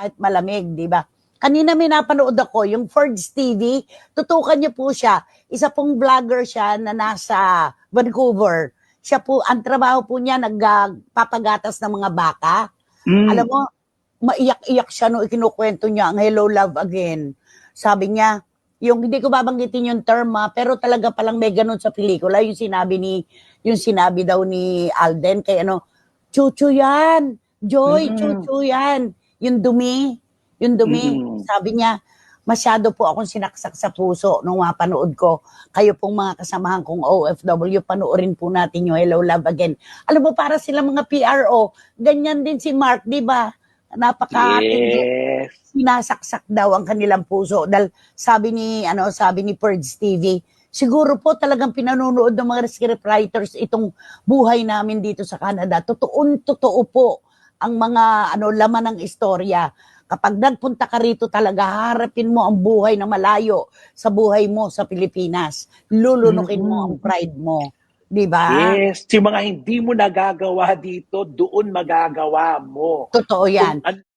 kahit malamig, di ba? Kanina may napanood ako, yung Fords TV, tutukan niyo po siya. Isa pong vlogger siya na nasa Vancouver. Siya po, ang trabaho po niya, nagpapagatas ng mga baka. Alam Mm. mo, maiyak-iyak siya no ikinukwento niya ang Hello Love Again. Sabi niya, yung hindi ko babanggitin yung term pero talaga palang may ganun sa pelikula, yung sinabi daw ni Alden kay ano, chuchu yan, Joy, Mm. chuchu yan. Yung dumi, Mm. sabi niya, masyado po akong sinaksak sa puso nung mapanood ko. Kayo pong mga kasamahan kong OFW, panoorin po natin yung Hello Love Again. Alam mo, para sila mga PRO, ganyan din si Mark, di ba? Napakatindi. Yes. Sinasaksak daw ang kanilang puso. Dahil sabi ni Purge TV, siguro po talagang pinanonood ng mga scriptwriters itong buhay namin dito sa Canada. Totoo po ang mga laman ng istorya. Kapag nagpunta ka rito talaga, harapin mo ang buhay na malayo sa buhay mo sa Pilipinas. Lulunukin mo ang Mm. pride mo. Di ba? Yes, yung mga hindi mo nagagawa dito, doon magagawa mo. Totoo Kung yan.